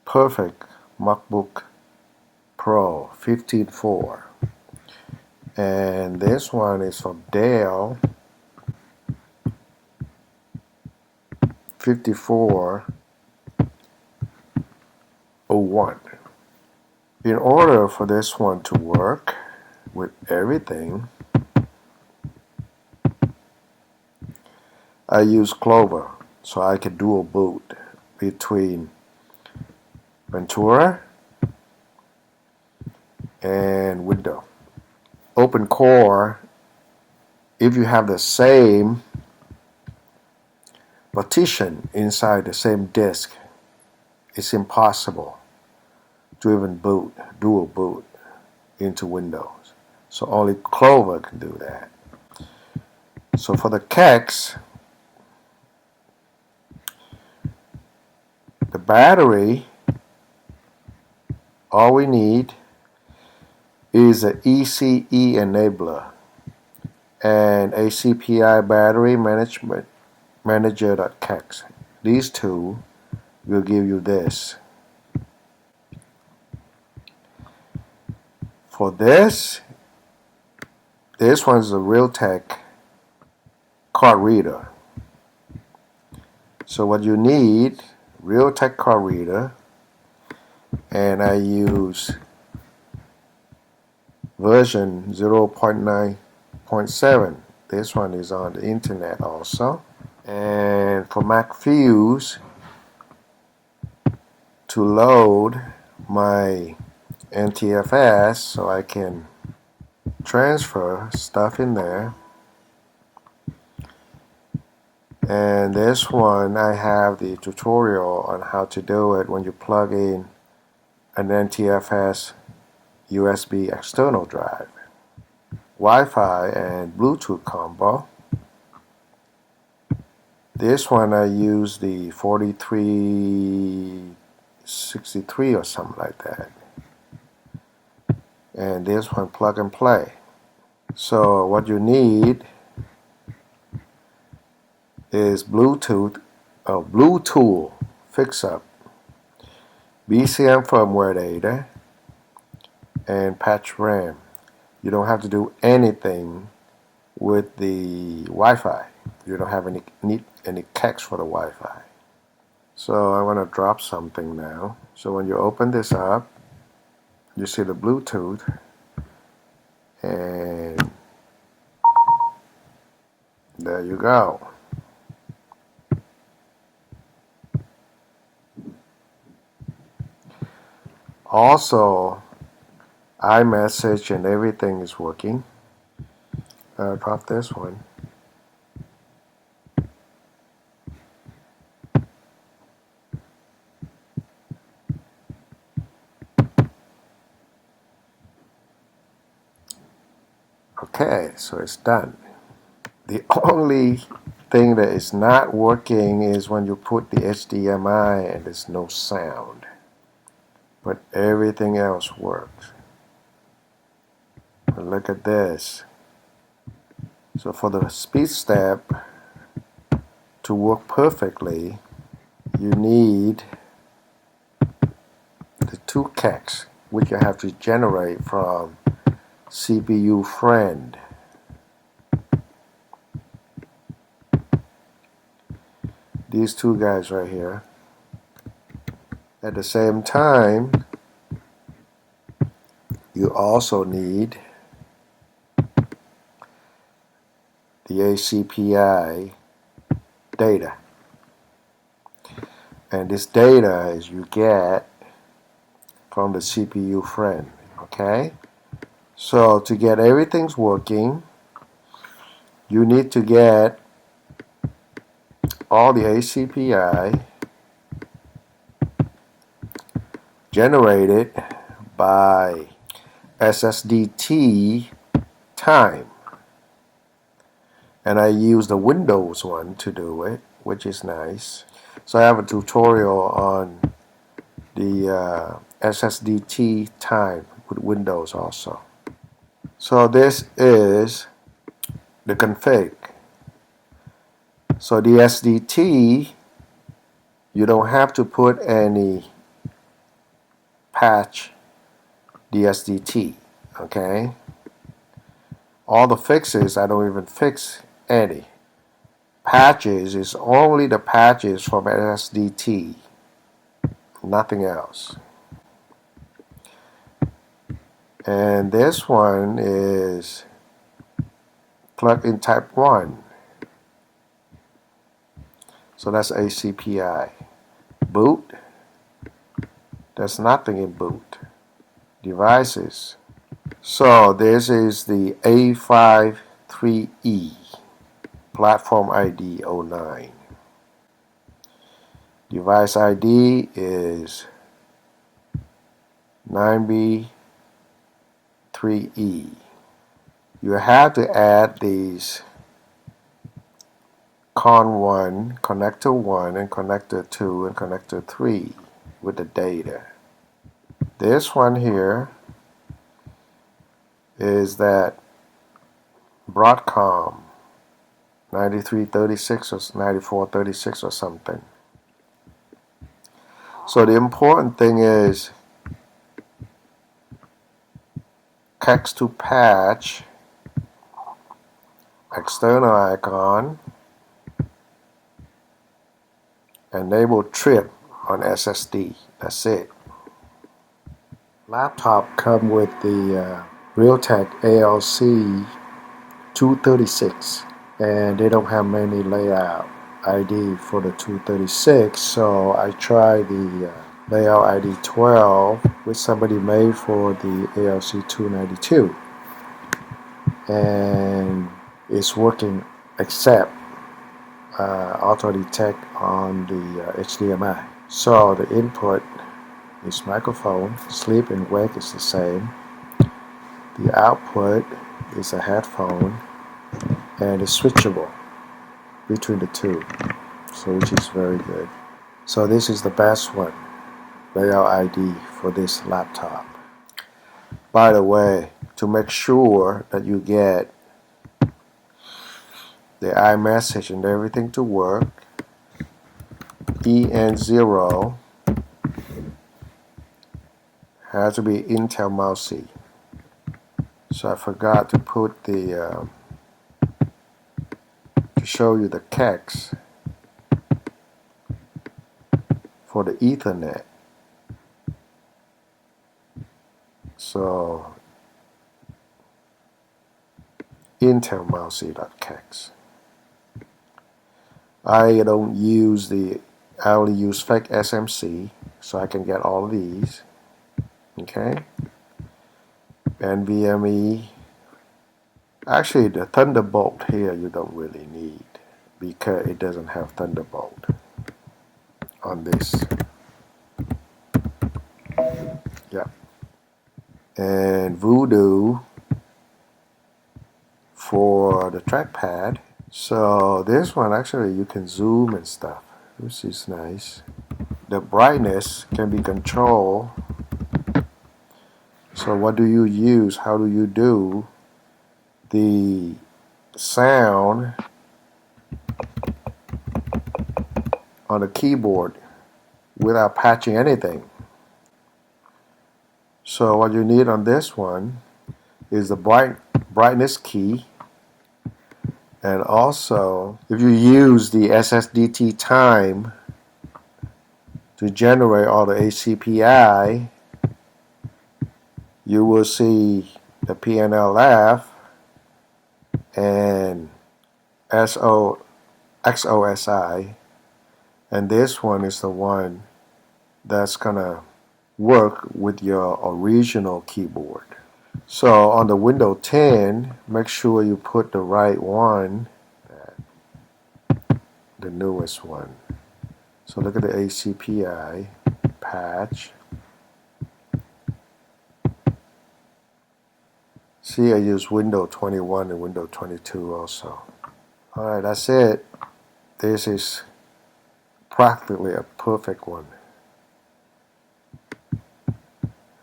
perfect MacBook Pro 15.4, and this one is from Dell 5401. In order for this one to work with everything, I use Clover so I can dual boot between Ventura and Windows. Open Core, if you have the same partition inside the same disk, it's impossible to even dual boot into Windows. So only Clover can do that. So for the CACs, the battery, all we need is an ECE enabler and a CPI battery manager.cax. These two will give you this. For this one's a Realtek card reader. So what you need, Realtek card reader, and I use version 0.9.7. This one is on the internet also. And for MacFuse, to load my NTFS so I can transfer stuff in there. And this one, I have the tutorial on how to do it when you plug in an NTFS USB external drive, Wi-Fi and Bluetooth combo. This one I use the 4363 or something like that. And this one plug and play. So what you need is Bluetooth fix-up, BCM firmware data, and patch RAM. You don't have to do anything with the Wi-Fi. You don't have any CACs for the Wi-Fi. So I want to drop something now. So when you open this up, you see the Bluetooth, and there you go. Also, iMessage and everything is working. I'll drop this one. Okay, so it's done. The only thing that is not working is when you put the HDMI and there's no sound. But everything else works. And look at this. So for the speed step to work perfectly, you need the two CACs, which you have to generate from CPU friend. These two guys right here. At the same time, you also need the ACPI data. And this data is you get from the CPU friend, okay? So to get everything's working, you need to get all the ACPI generated by SSDT time. And I use the Windows one to do it, which is nice. So I have a tutorial on the SSDT time with Windows also. So this is the config. So the SDT, you don't have to put any patch the SDT. Okay, all the fixes, I don't even fix any. Patches is only the patches from SDT, nothing else. And this one is plug-in type 1. So that's ACPI. Boot, there's nothing in boot. Devices. So this is the A53E, platform ID 09. Device ID is 9B3E. You have to add these Con 1, connector 1, and connector 2, and connector 3 with the data. This one here is that Broadcom 9336 or 9436 or something. So the important thing is text to patch, external icon, enable trip on SSD. That's it. Laptop come with the Realtek ALC 236, and they don't have many layout ID for the 236, so I tried the layout ID 12 which somebody made for the ALC 292, and it's working except auto detect on the HDMI. So the input is microphone, sleep and wake is the same. The output is a headphone, and it's switchable between the two, so which is very good. So this is the best one, layout ID for this laptop. By the way, to make sure that you get the iMessage and everything to work, EN0 has to be Intel mousey. So I forgot to put the to show you the kex for the Ethernet. So Intel mousey.kex. I don't use I only use fake SMC, so I can get all of these. Okay. NVMe. Actually, the Thunderbolt here you don't really need because it doesn't have Thunderbolt on this. Yeah. And Voodoo for the trackpad. So this one actually you can zoom and stuff, which is nice. The brightness can be controlled. So what do you use? How do you do the sound on the keyboard without patching anything? So what you need on this one is the brightness key, and also if you use the SSDT time to generate all the ACPI, you will see the PNLF and XOSI, and this one is the one that's gonna work with your original keyboard. So on the Windows 10, make sure you put the right one, the newest one. So look at the ACPI patch. See, I use Windows 21 and Windows 22 also. Alright, that's it. This is practically a perfect one.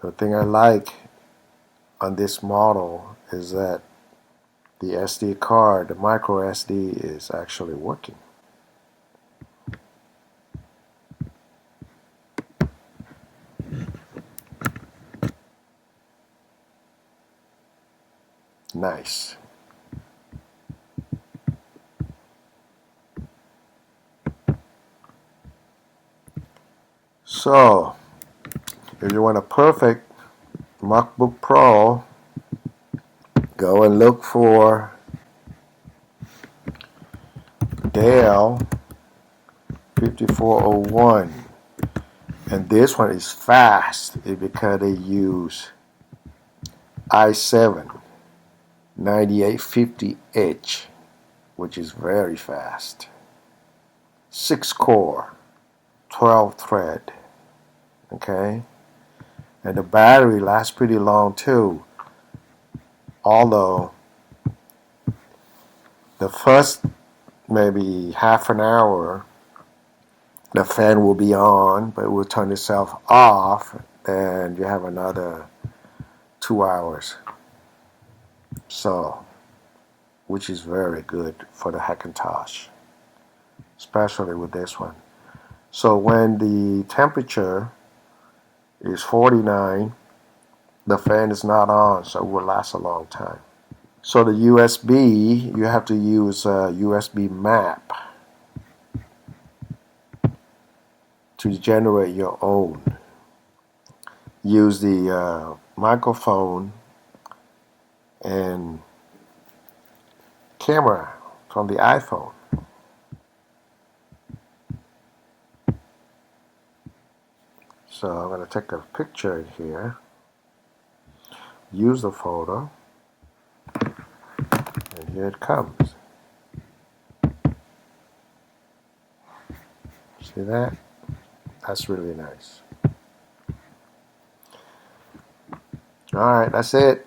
The thing I like on this model is that the SD card, the micro SD, is actually working. nice. So, if you want a perfect MacBook Pro, go and look for Dell 5401. And this one is fast because they use i7 9850H, which is very fast. 6 core, 12 thread. Okay? And the battery lasts pretty long too. Although the first maybe half an hour the fan will be on, but it will turn itself off, and you have another 2 hours. So, which is very good for the Hackintosh, especially with this one. So when the temperature is 49, the fan is not on, so it will last a long time. So the USB, you have to use a USB map to generate your own. Use the microphone and camera from the iPhone. So I'm going to take a picture here, use the photo, and here it comes. See that? That's really nice. All right, that's it.